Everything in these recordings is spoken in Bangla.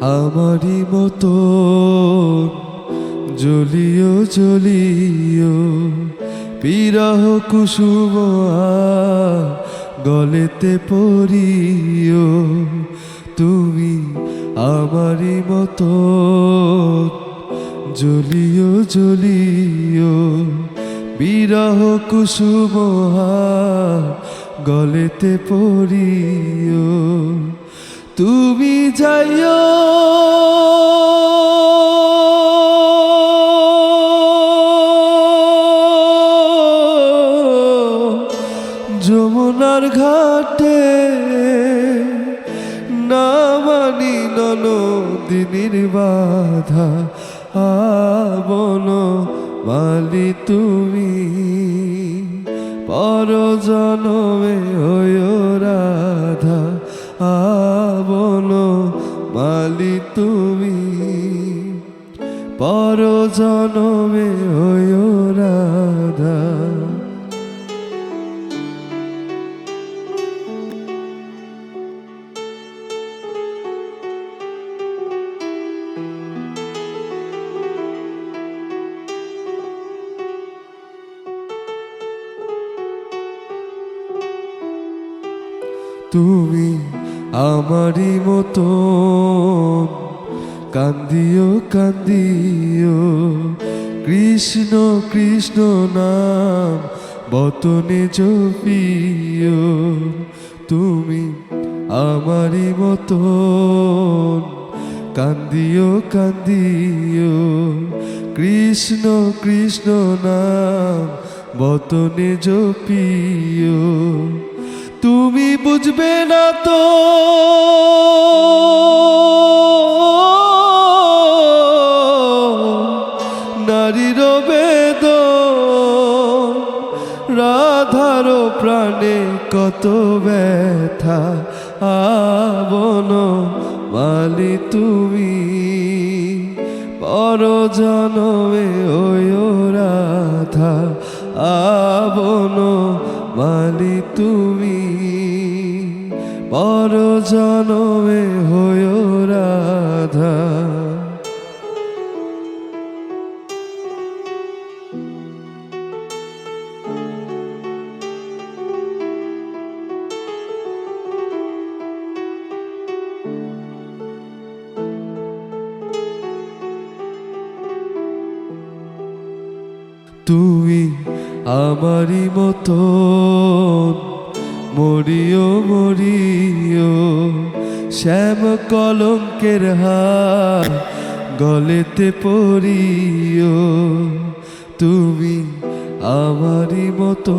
আমারই মতো জ্বলিও জ্বলিও বিরহ কুসুম গলেতে পড়িও। তুমি আমারই মতো জ্বলিও জ্বলিও বিরহ কুসুম গলেতে পড়িও। তুমি যাইও যমুনার ঘাটে, না মানি নদীর বাধা আবন মালি তুমি পর জনমে হইও রাধা আবন মালি তুমি পর জনমে হইও রাধা। তুমি আমারই মতো কান্দিও কান্দিও কৃষ্ণ কৃষ্ণ নাম বতনে জপিও। তুমি আমারই মতো কান্দিও কান্দিও কৃষ্ণ কৃষ্ণ নাম বতনে জপিও। তুমি বুঝবে না তো নারীর বেদন, রাধার প্রাণে কত ব্যথা আবন মালি তুমি পর জনমে হইও রাধা আবন মালি তুমি পর জনমে হইও রাধা। তুমি আমারই মতো মরিও মরিও শ্যাম কলঙ্কের হার গলেতে পড়িও। তুমি আমারই মতো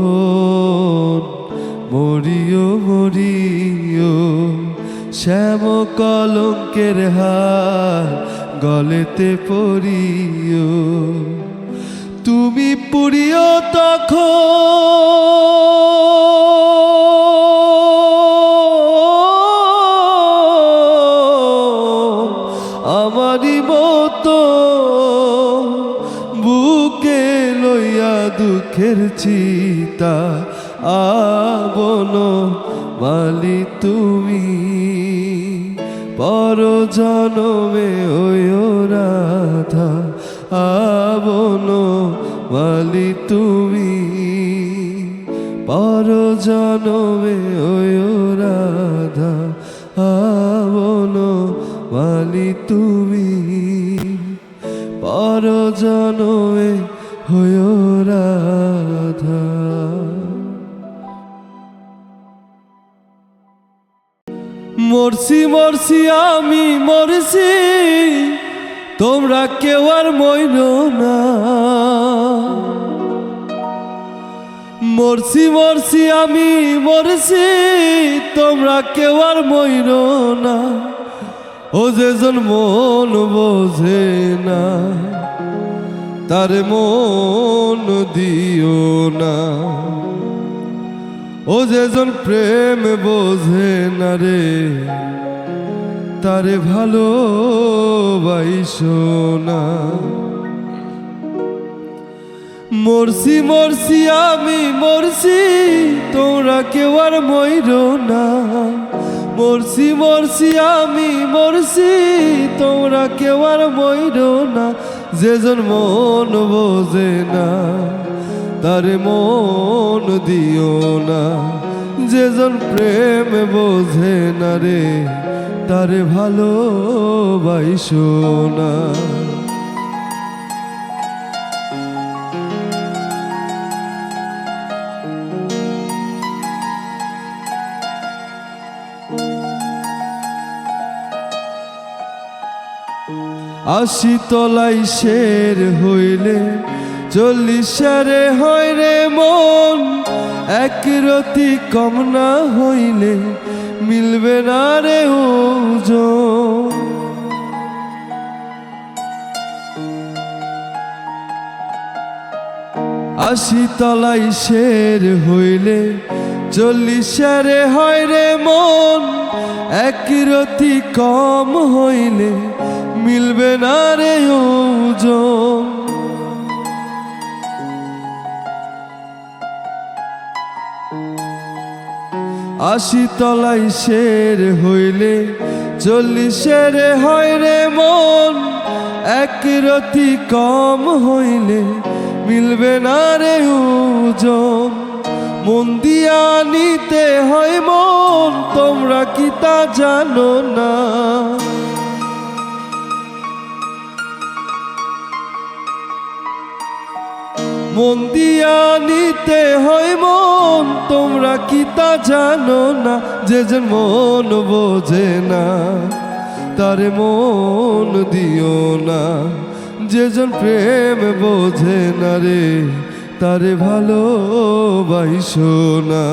মরিও মরিও শ্যাম কলঙ্কের হার গলেতে পড়িও। তুমি পুরিও তখন আমারই মতো বুকে লইয়া দুঃখের চিতা আবন মালি তুমি পর জনমে হইও রাধা আবন মালি তুমি পর জনমে হইও রাধা আবন মালি তুমি পর জনমে হইও রাধা। মরছি মরছি আমি মরছি তোমরা কেউ আর মইরো না। মরছি মরছি আমি মরছি তোমরা কেউ আর মইরো না। ও যেজন মন বোঝে না তার মন দিও না। ও যেজন প্রেম বোঝে না রে তারে ভালোবাইসো না। মরছি মরছি আমি মরছি তোমরা কেউ আর মইরো না। মরছি মরছি আমি মরছি, তোমরা কেউ আর মইরো না। যেজন মন বোঝে না তারে মন দিও না। যেজন প্রেম বোঝে না রে তারে ভালোবাসো না। আশি তলাই শের হইলে 40 রে হয় রে মন। এক রতি কম না হইলে মিলবে না রে ওজন। আশি তলাই শের হইলে 40 রে হয় রে মন। এক রতি কম হইলে মিলবে না রে ওজন। আশি তলাই শের হইলে 40 রে হয় রে মন। এক রতি কম হইলে মিলবে না রে ওজন। মন দিয়া নিতে হয় মন, তোমরা কি তা জানো না? মন দিয়া নিতে হয় মন, তোমরা কি তা জানো না? যেজন মন বোঝে না তারে মন দিও না। যেজন প্রেম বোঝে না রে তারে ভালোবাসো না।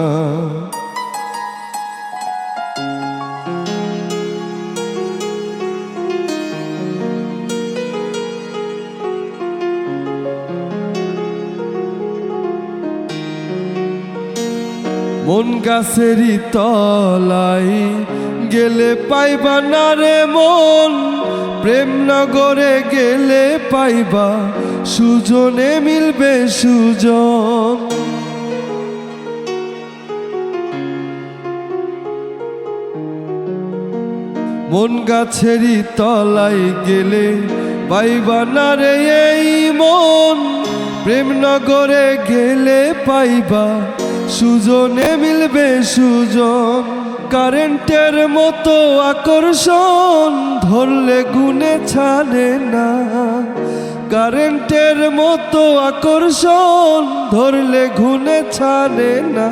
মন গাছেরই তলাই গেলে পাইবা না রে মন। প্রেম নগরে গেলে পাইবা সুজনে মিলবে সুজন। মন গাছেরই তলাই গেলে পাইবা না রে এই মন। প্রেম নগরে গেলে পাইবা সুজনে মিলবে সুজন। কারেন্টের মতো আকর্ষণ ধরলে গুনে ছাড়ে না। কারেন্টের মতো আকর্ষণ ধরলে গুনে ছাড়ে না।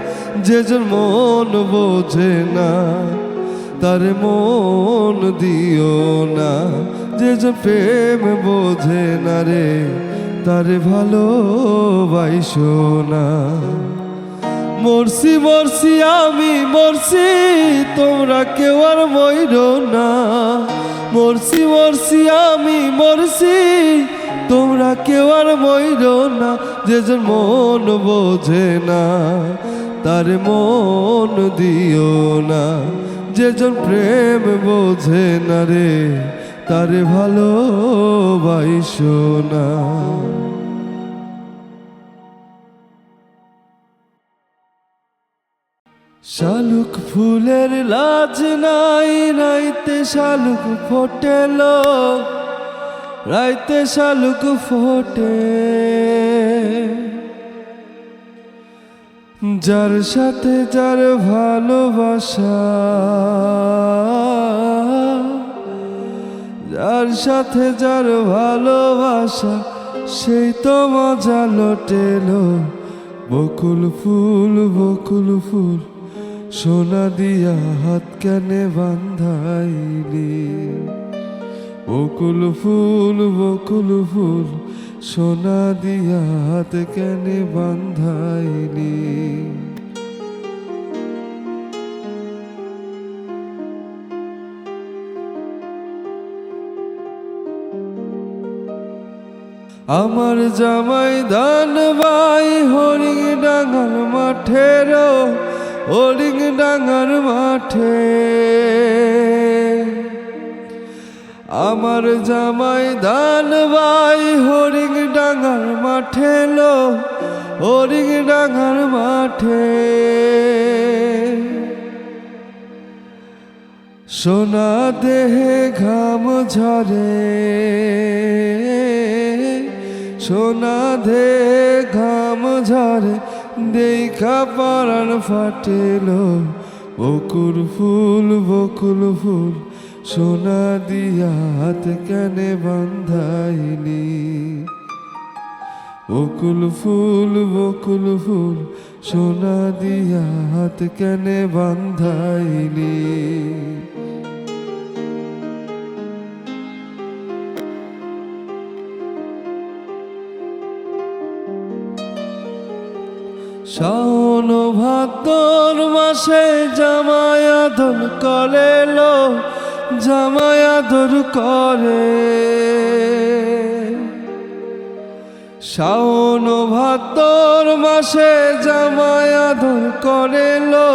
যেজন মন বোঝে না তারে মন দিও না। যেজন প্রেম বোঝে না রে তারে ভালোবাসো না। মরছি মরছি আমি মরছি, তোমরা কেউ আর মইরো না। মরছি মরছি আমি মরছি, তোমরা কেউ আর মইরো না। যেজন মন বোঝে না তার মন দিও না। যেজন প্রেম বোঝে না রে তারে ভালোবাসো না। শালুক ফুলের লাজ নাই, রাইতে শালুক ফোটেল। রাইতে শালুক ফোটে, যার সাথে যার ভালোবাসা। যার সাথে যার ভালোবাসা সেই তো মজা লোটেলো। বকুল ফুল বকুল ফুল সোনা দিয়া হাত কেনে বান্ধাইলি। বকুল ফুল সোনা দিয়া হাত কেনে বান্ধাইলি। আমার জামাই ধান বাই হরিং ডাঙ্গার মাঠের। হরিং ডাঙ্গার মাঠে আমার জামাই ধান বাই হরিং ডাঙ্গার মাঠে। হরিং ডাঙ্গার মাঠে সোনা দেহে ঘাম ঝরে, সোনা দেহে ঘাম ঝরে, দেখা পরাণ ফাটেল। বকুল ফুল বকুল ফুল, সোনা দিয়া হাত কেনে বান্ধাইলি। বকুল ফুল বকুল ফুল, সোনা দিয়া হাত কেনে বান্ধাইলি। শাওন ভাদ্র মাসে জামাই আদর করে লো, জামাই আদর করে। শাওন ভাদ্র মাসে জামাই আদর করে লো,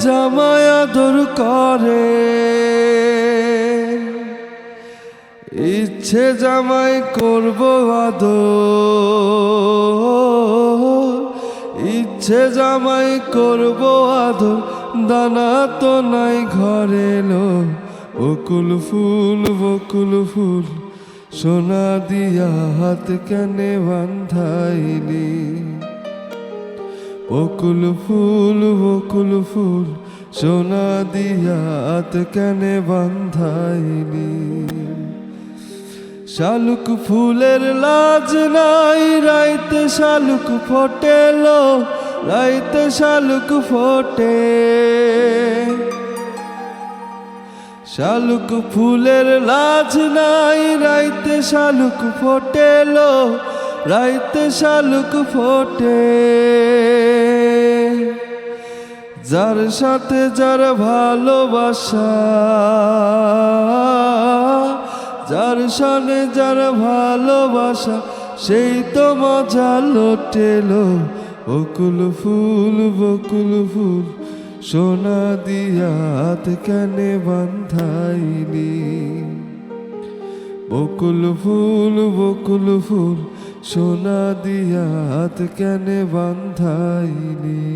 জামাই আদর করে। ইচ্ছে জামাই করব আদর, ইচ্ছে জামাই করব আদর, দানা তো নাই ঘরে লো। বকুল ফুল বকুল ফুল, সোনা দিয়া হাত কেনে বান্ধাইলি। বকুল ফুল বকুল ফুল, সোনা দিয়া হাত কেনে বান্ধাইলি। শালুক ফুলের লাজ নাই, রাইতে শালুক ফোটেল, রাইতে শালুক ফোটে। শালুক ফুলের লাজ নাই, রাইতে শালুক ফোটেল, রাইতে শালুক ফোটে। যার সাথে যার ভালোবাসা, যার সনে যার ভালোবাসা, সেই তো মজা লোটেল। বকুল ফুল বকুল ফুল, সোনা দিয়া হাত কেনে বান্ধাইলি। বকুল ফুল বকুল ফুল, সোনা দিয়া হাত কেনে বান্ধাইলি।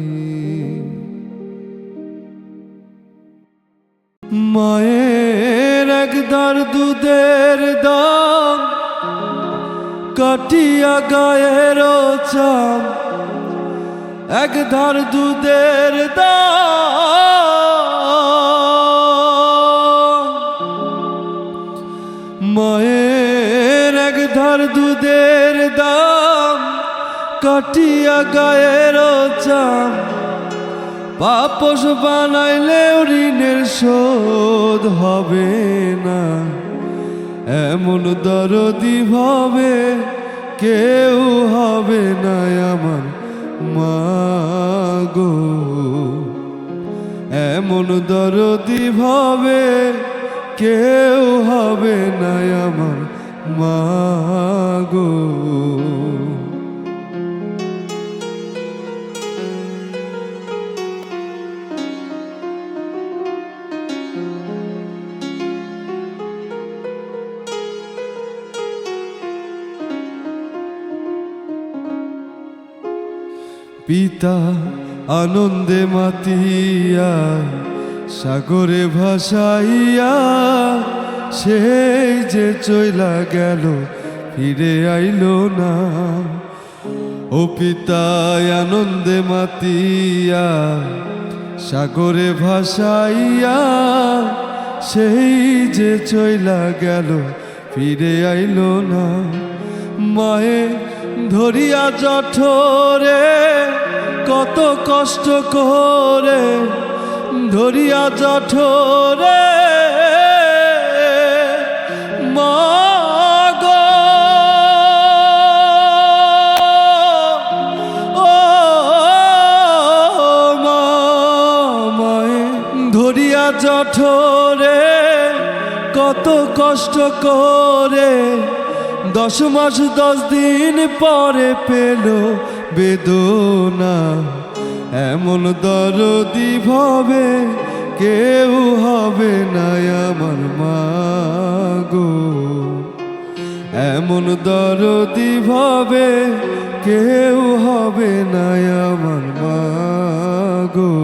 মায়ের একদার দুধের দাম, কাটিয়া গায়ের চাম, একধার দুধের দাম। মায়ের একধার দুধের দাম, কাটিয়া গায়ের চাম। পাপস বানাইলেও ঋণের শোধ হবে না, এমন দরদি ভাবে কেউ হবে না আমার মাগো। এমন দরদি ভাবে কেউ হবে না আমার মাগো। পিতা আনন্দে মাতিয়া, সাগরে ভাসাইয়া, সেই যে চইলা গেল ফিরে আইলো না। ও পিতা আনন্দে মাতিয়া, সাগরে ভাসাইয়া, সেই যে চইলা গেল ফিরে আইলো না। মায়ে ধরিয়া জঠরে কত কষ্ট করে, ধরিয়া জঠরে মাগো। ও মায়ে ধরিয়া জঠরে কত কষ্ট করে, 10 মাস 10 দিন পরে পেল বেদনা। এমন দরদি ভাবে কেউ হবে না আমার মাগো। এমন দরদি ভাবে কেউ হবে না আমার মাগো।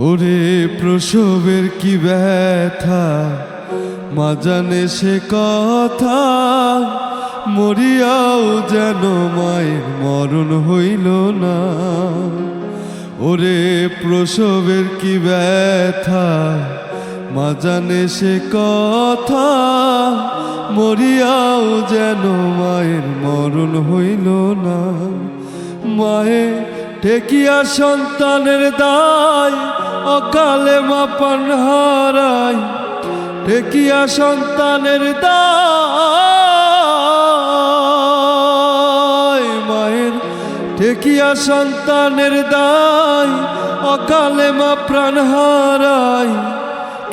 ওরে প্রসবের কি ব্যথা মা জানে সে কথা, মরিয়াও যেন মায়ের মরণ হইল না। ওরে প্রসবের কি ব্যথা মা জানে সে কথা, মরিয়াও যেন মায়ের মরণ হইল না। মায়ে ঠেকিয়া সন্তানের দায়, অকালে মা প্রাণ হারায়। ঠেকিয়া সন্তানের দায়, মায়ের ঠেকিয়া সন্তানের দায়, অকালে মা প্রাণ হারায়।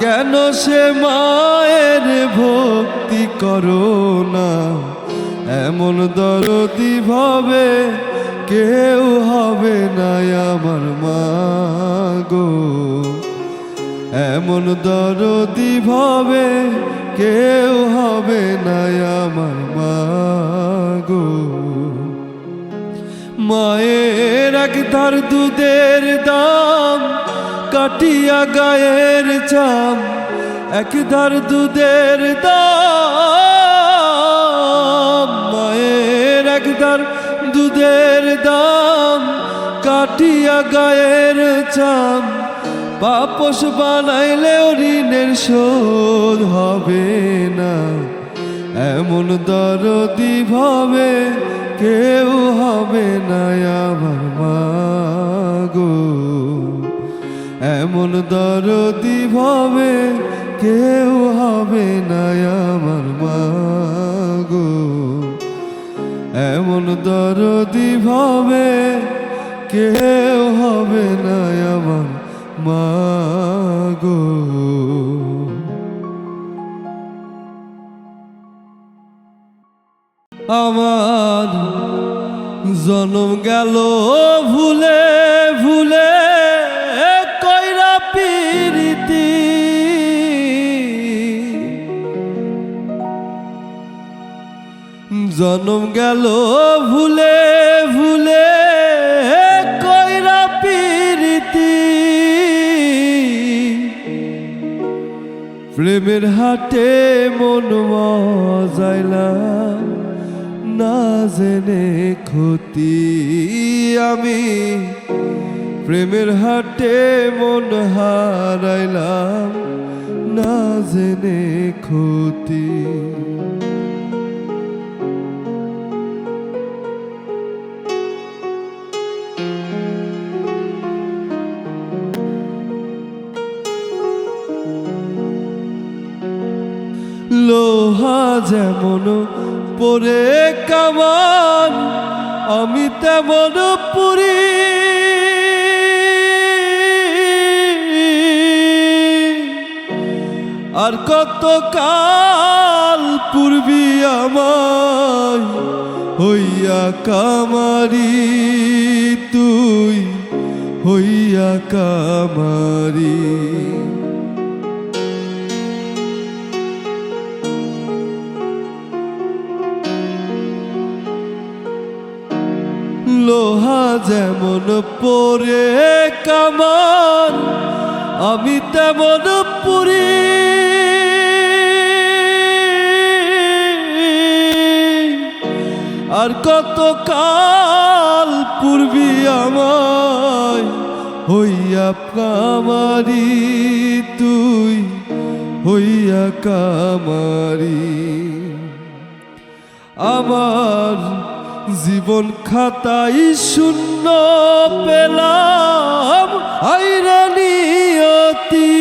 কেন সে মায়ের ভক্তি করো না, এমন দরদি ভাবে কেউ হবে না আমার মা গো। এমন দরদি ভাবে কেউ হবে না আমার মা গো। মায়ের এক ধার দুধের দাম, কাটিয়া গায়ের চাম। এক ধার দুধের দাম, মায়ের এক ধার দুধের দাম, কাটিয়া গায়ের চাম। বাপস বানাইলেও ঋণের শোধ হবে না, এমন দরদি ভাবে কেউ হবে না আমার মা গো। এমন দরদি ভাবে কেউ হবে না আমার মা গো। এমন দরদি ভাবে কেউ হবে না আমার মা গো। আমার জনম গেল ভুলে ভুলে, কইরা পিরিতি। জনম গেল ভুলে ভুলে, কইরা পিরিতি। প্রেমের হাটে মন মজাইলাম, না জেনে ক্ষতি আমি। প্রেমের হাটে মন হারাইলাম, না জেনে ক্ষতি। লোহা যেমন পরে কামান, আমি তেমন পুরি। আর কত কাল পূর্বী আমায় হইয়া কামারি, তুই হইয়া কামারি। লোহা যেমন পরে কামান, আমি তেমন পুরি। আর কত কাল পূর্বী আমায় হইয়া কামারি, তুই হইয়া কামারি। আমার জীবন খাতাই শূন্য পেলাম, হায়রে নিয়তি।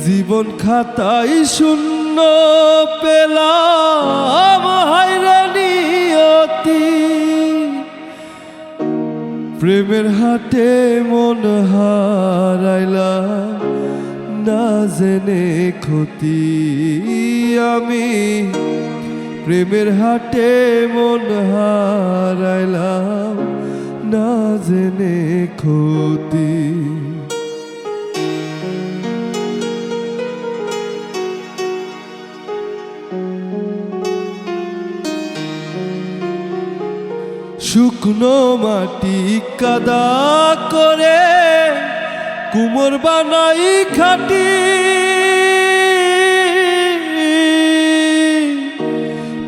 জীবন খাতাই শূন্য পেলাম, হায়রে নিয়তি। প্রেমের হাটে মন হারাইলাম, না জেনে ক্ষতি আমি। প্রেমের হাটে মন হারাইলাম, না জেনে ক্ষতি। শুকনো মাটি কাদা করে কুমোর বানাই খাটি,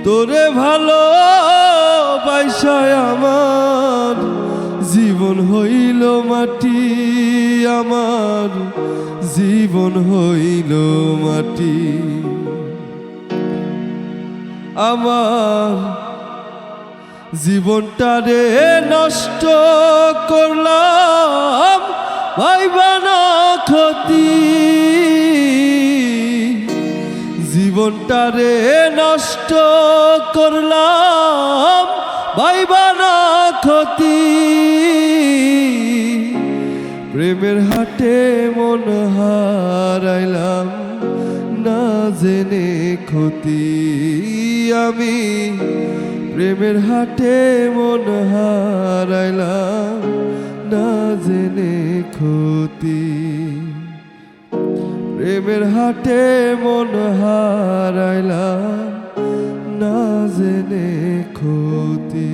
তোরে ভালো বাইসায় আমার জীবন হইল মাটি, আমার জীবন হইল মাটি। আমার জীবনটারে নষ্ট করলাম ভাইবা না ক্ষতি, জীবনটারে নষ্ট করলাম ভাইবা না ক্ষতি। প্রেমের হাটে মন হারাইলাম না জেনে ক্ষতি, আমি প্রেমের হাটে মন হারাইলাম না জেনে ক্ষতি, প্রেমের হাটে মন হারাইলাম না জেনে ক্ষতি।